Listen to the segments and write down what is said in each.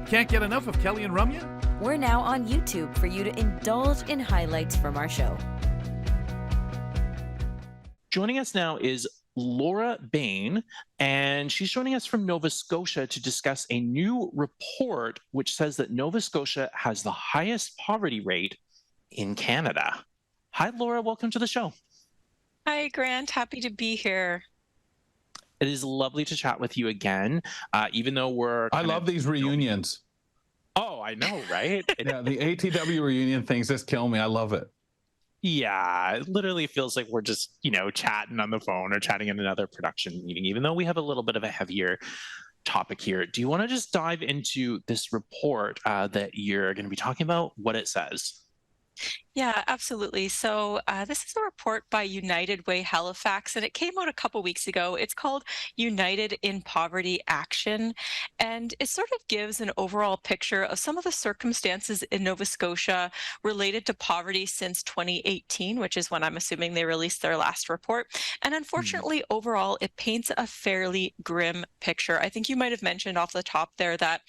Can't get enough of Kelly and Ramya? We're now on YouTube for you to indulge in highlights from our show. Joining us now is Laura Bain, and she's joining us from Nova Scotia to discuss a new report which says that Nova Scotia has the highest poverty rate in Canada. Hi, Laura. Welcome to the show. Hi, Grant. Happy to be here. It is lovely to chat with you again, even though I love these reunions. Oh, I know, right? Yeah, the ATW reunion things just kill me. I love it. Yeah, it literally feels like we're just, chatting on the phone or chatting in another production meeting, even though we have a little bit of a heavier topic here. Do you want to just dive into this report that you're going to be talking about, what it says? Yeah, absolutely. So this is a report by United Way Halifax, and it came out a couple weeks ago. It's called United in Poverty Action, and it sort of gives an overall picture of some of the circumstances in Nova Scotia related to poverty since 2018, which is when I'm assuming they released their last report. And unfortunately, overall, it paints a fairly grim picture. I think you might have mentioned off the top there that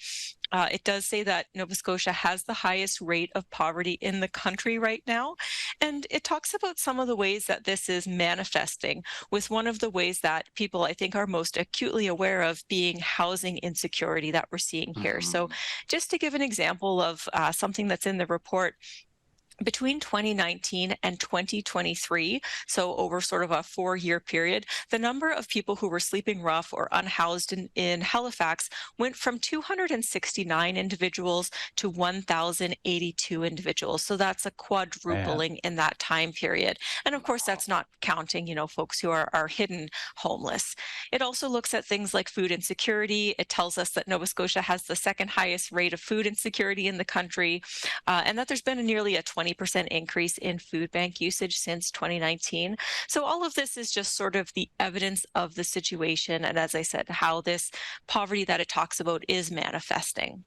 it does say that Nova Scotia has the highest rate of poverty in the country right now. And it talks about some of the ways that this is manifesting, with one of the ways that people, I think, are most acutely aware of being housing insecurity that we're seeing here. So just to give an example of something that's in the report, between 2019 and 2023, so over sort of a 4-year period, the number of people who were sleeping rough or unhoused in Halifax went from 269 individuals to 1,082 individuals. So that's a quadrupling in that time period. And of course, that's not counting, folks who are hidden homeless. It also looks at things like food insecurity. It tells us that Nova Scotia has the second highest rate of food insecurity in the country, and that there's been nearly a 20% increase in food bank usage since 2019. So all of this is just sort of the evidence of the situation. And as I said, how this poverty that it talks about is manifesting.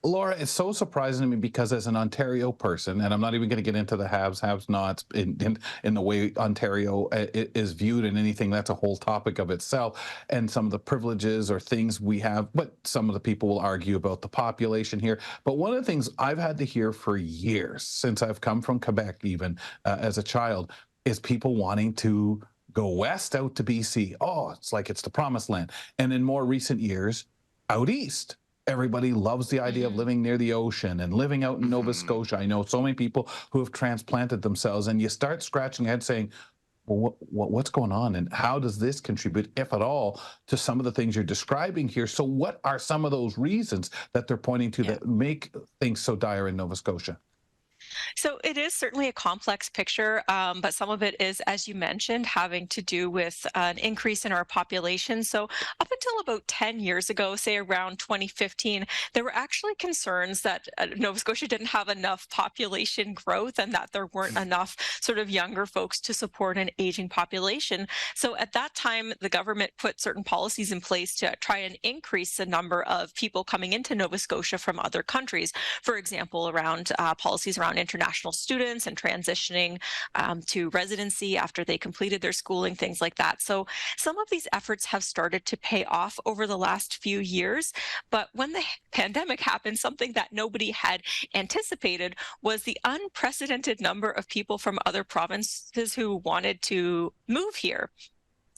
Laura, it's so surprising to me because as an Ontario person, and I'm not even going to get into the haves, nots in the way Ontario is viewed in anything, that's a whole topic of itself, and some of the privileges or things we have, but some of the people will argue about the population here. But one of the things I've had to hear for years, since I've come from Quebec even as a child, is people wanting to go west out to BC. Oh, it's like it's the promised land. And in more recent years, out east. Everybody loves the idea of living near the ocean and living out in Nova Scotia. I know so many people who have transplanted themselves, and you start scratching your head saying, well, what's going on, and how does this contribute, if at all, to some of the things you're describing here? So what are some of those reasons that they're pointing to that make things so dire in Nova Scotia? So it is certainly a complex picture, but some of it is, as you mentioned, having to do with an increase in our population. So up until about 10 years ago, say around 2015, there were actually concerns that Nova Scotia didn't have enough population growth and that there weren't enough sort of younger folks to support an aging population. So at that time, the government put certain policies in place to try and increase the number of people coming into Nova Scotia from other countries. For example, around policies around international students and transitioning to residency after they completed their schooling, things like that. So some of these efforts have started to pay off over the last few years. But when the pandemic happened, something that nobody had anticipated was the unprecedented number of people from other provinces who wanted to move here.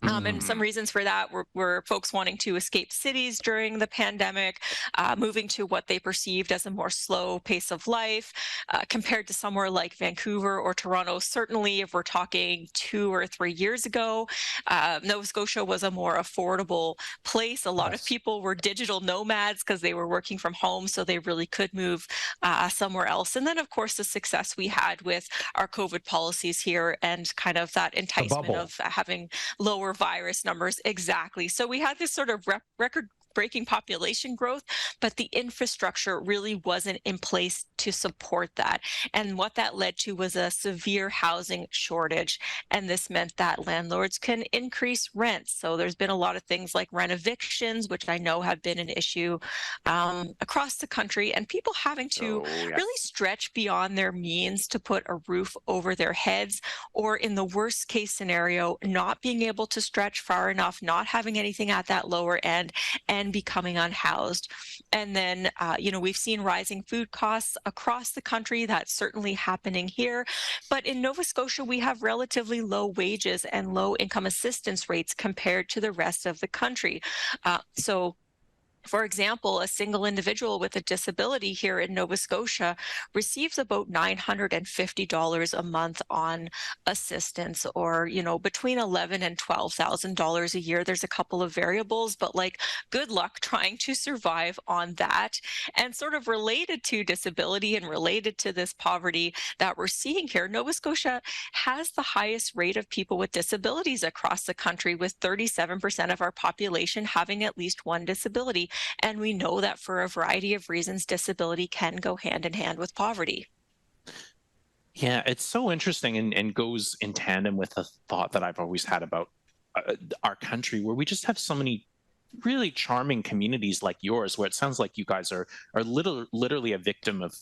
And some reasons for that were folks wanting to escape cities during the pandemic, moving to what they perceived as a more slow pace of life, compared to somewhere like Vancouver or Toronto. Certainly, if we're talking 2 or 3 years ago, Nova Scotia was a more affordable place. A lot of people were digital nomads because they were working from home, so they really could move somewhere else. And then, of course, the success we had with our COVID policies here and kind of that enticement of having lower virus numbers. Exactly. So we had this sort of record breaking population growth, but the infrastructure really wasn't in place to support that. And what that led to was a severe housing shortage. And this meant that landlords can increase rents. So there's been a lot of things like rent evictions, which I know have been an issue across the country, and people having to really stretch beyond their means to put a roof over their heads, or in the worst case scenario, not being able to stretch far enough, not having anything at that lower end, and becoming unhoused. And then, we've seen rising food costs across the country. That's certainly happening here. But in Nova Scotia, we have relatively low wages and low income assistance rates compared to the rest of the country. So for example, a single individual with a disability here in Nova Scotia receives about $950 a month on assistance, or, between $11,000 and $12,000 a year. There's a couple of variables, but good luck trying to survive on that. And sort of related to disability and related to this poverty that we're seeing here, Nova Scotia has the highest rate of people with disabilities across the country, with 37% of our population having at least one disability. And we know that for a variety of reasons, disability can go hand in hand with poverty. Yeah, it's so interesting, and goes in tandem with a thought that I've always had about our country, where we just have so many really charming communities like yours, where it sounds like you guys are literally a victim of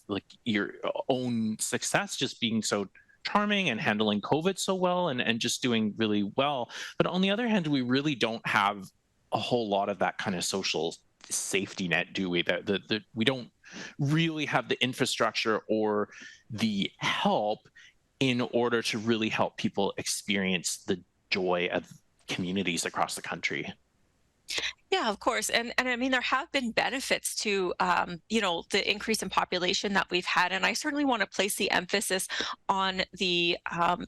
your own success, just being so charming and handling COVID so well, and just doing really well. But on the other hand, we really don't have a whole lot of that kind of social safety net, do we? That we don't really have the infrastructure or the help in order to really help people experience the joy of communities across the country. Yeah, of course. And I mean, there have been benefits to, the increase in population that we've had. And I certainly want to place the emphasis on the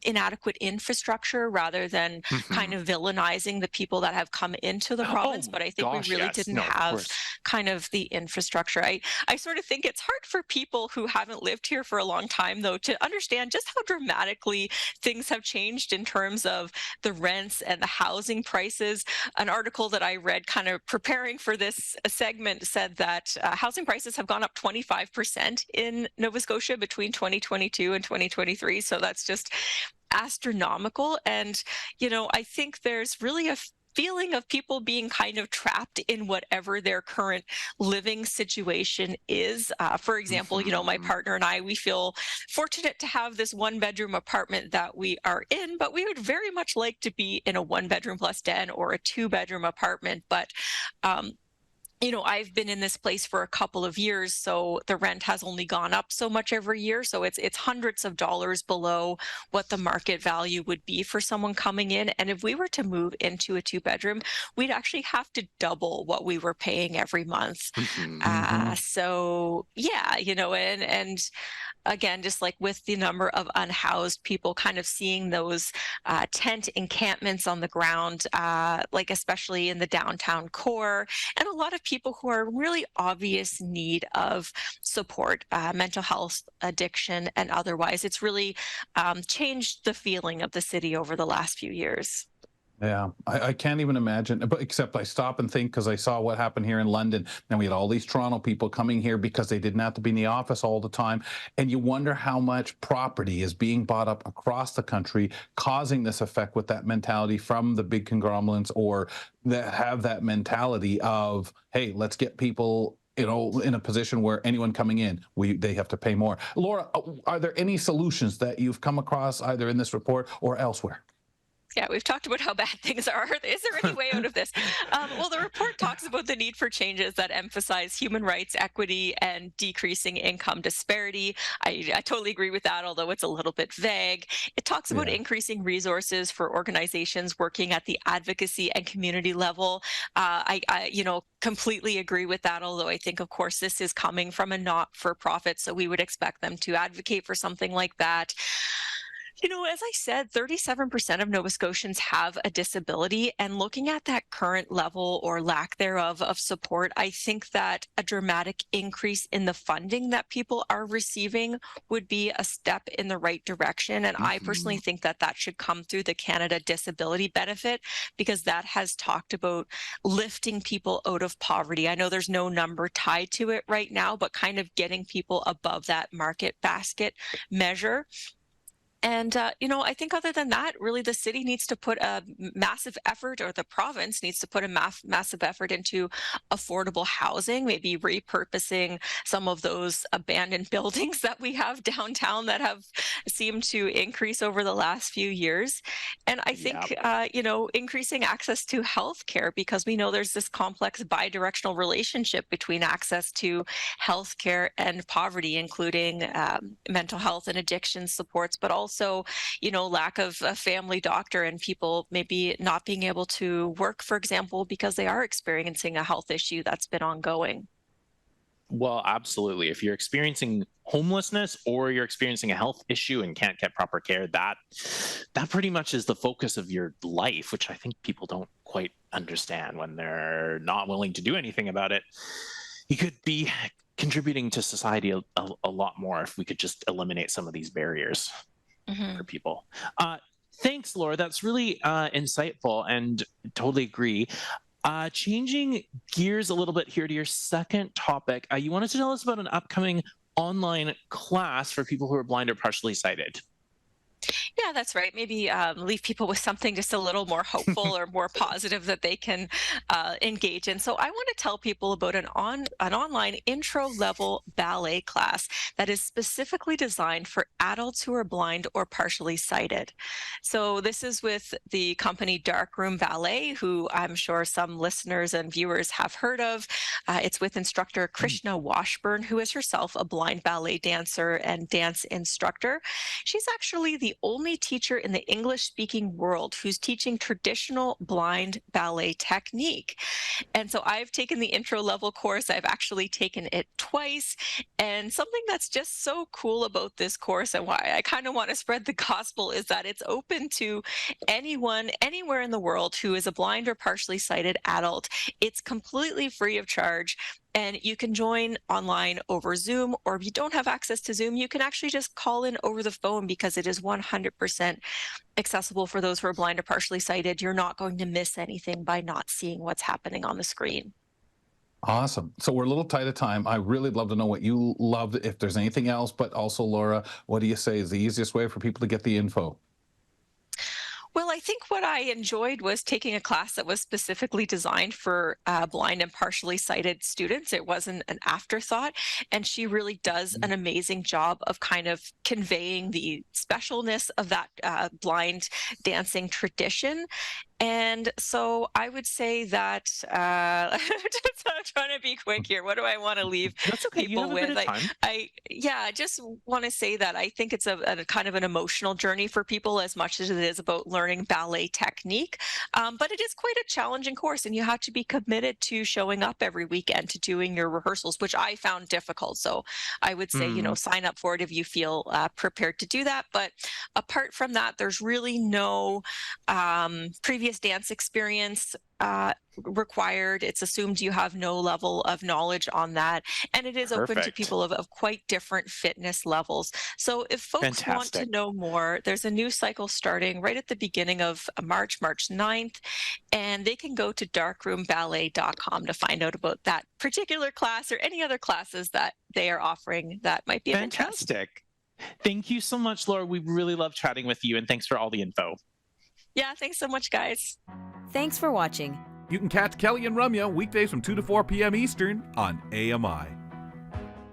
inadequate infrastructure rather than kind of villainizing the people that have come into the province. But I think we really didn't have kind of the infrastructure. I sort of think it's hard for people who haven't lived here for a long time, though, to understand just how dramatically things have changed in terms of the rents and the housing prices. An article that I read kind of preparing for this segment said that housing prices have gone up 25% in Nova Scotia between 2022 and 2023. So that's just astronomical. And, I think there's really a feeling of people being kind of trapped in whatever their current living situation is. For example, my partner and I, we feel fortunate to have this one-bedroom apartment that we are in, but we would very much like to be in a one-bedroom plus den or a two-bedroom apartment. But I've been in this place for a couple of years, so the rent has only gone up so much every year. So it's hundreds of dollars below what the market value would be for someone coming in. And if we were to move into a two-bedroom, we'd actually have to double what we were paying every month. So yeah, and again, just like with the number of unhoused people, kind of seeing those tent encampments on the ground, especially in the downtown core, and a lot of people who are in really obvious need of support, mental health, addiction, and otherwise. It's really changed the feeling of the city over the last few years. Yeah, I can't even imagine, but except I stop and think, because I saw what happened here in London. And we had all these Toronto people coming here because they didn't have to be in the office all the time. And you wonder how much property is being bought up across the country, causing this effect with that mentality from the big conglomerates, or that have that mentality of, hey, let's get people in a position where anyone coming in, they have to pay more. Laura, are there any solutions that you've come across either in this report or elsewhere? Yeah, we've talked about how bad things are. Is there any way out of this? Well, the report talks about the need for changes that emphasize human rights, equity, and decreasing income disparity. I totally agree with that, although it's a little bit vague. It talks about increasing resources for organizations working at the advocacy and community level. I completely agree with that, although I think, of course, this is coming from a not-for-profit, so we would expect them to advocate for something like that. As I said, 37% of Nova Scotians have a disability, and looking at that current level or lack thereof of support, I think that a dramatic increase in the funding that people are receiving would be a step in the right direction. And I personally think that that should come through the Canada Disability Benefit, because that has talked about lifting people out of poverty. I know there's no number tied to it right now, but kind of getting people above that market basket measure. And, I think other than that, really the city needs to put a massive effort, or the province needs to put a massive effort into affordable housing, maybe repurposing some of those abandoned buildings that we have downtown that have seemed to increase over the last few years. And I think, increasing access to healthcare, because we know there's this complex bidirectional relationship between access to healthcare and poverty, including mental health and addiction supports, but also, lack of a family doctor and people maybe not being able to work, for example, because they are experiencing a health issue that's been ongoing. Well, absolutely. If you're experiencing homelessness or you're experiencing a health issue and can't get proper care, that pretty much is the focus of your life, which I think people don't quite understand when they're not willing to do anything about it. You could be contributing to society a lot more if we could just eliminate some of these barriers for people. Thanks, Laura. That's really insightful, and totally agree. Changing gears a little bit here to your second topic, you wanted to tell us about an upcoming online class for people who are blind or partially sighted. Yeah, that's right. Maybe leave people with something just a little more hopeful or more positive that they can engage in. So I want to tell people about an online intro-level ballet class that is specifically designed for adults who are blind or partially sighted. So this is with the company Darkroom Ballet, who I'm sure some listeners and viewers have heard of. It's with instructor Krishna Washburn, who is herself a blind ballet dancer and dance instructor. She's actually the only teacher in the English-speaking world who's teaching traditional blind ballet technique. And so I've taken the intro-level course. I've actually taken it twice. And something that's just so cool about this course, and why I kind of want to spread the gospel, is that it's open to anyone, anywhere in the world who is a blind or partially sighted adult. It's completely free of charge. And you can join online over Zoom, or if you don't have access to Zoom, you can actually just call in over the phone, because it is 100% accessible for those who are blind or partially sighted. You're not going to miss anything by not seeing what's happening on the screen. Awesome. So we're a little tight of time. I really love to know what you loved, if there's anything else, but also, Laura, what do you say is the easiest way for people to get the info? Well, I think what I enjoyed was taking a class that was specifically designed for blind and partially sighted students. It wasn't an afterthought, and she really does an amazing job of kind of conveying the specialness of that blind dancing tradition. And so I would say that I'm trying to be quick here. What do I want to leave That's okay. people You have a with? bit of time. I just want to say that I think it's a kind of an emotional journey for people, as much as it is about learning ballet technique. But it is quite a challenging course, and you have to be committed to showing up every weekend to doing your rehearsals, which I found difficult. So I would say, sign up for it if you feel prepared to do that. But apart from that, there's really no previous dance experience required. It's assumed you have no level of knowledge on that, and it is open to people of quite different fitness levels. So if folks want to know more, there's a new cycle starting right at the beginning of March 9th, and they can go to darkroomballet.com to find out about that particular class or any other classes that they are offering that might be of interest. Fantastic. Thank you so much, Laura. We really love chatting with you, and thanks for all the info. Yeah, thanks so much, guys. Thanks for watching. You can catch Kelly and Ramya weekdays from 2 to 4 p.m. Eastern on AMI.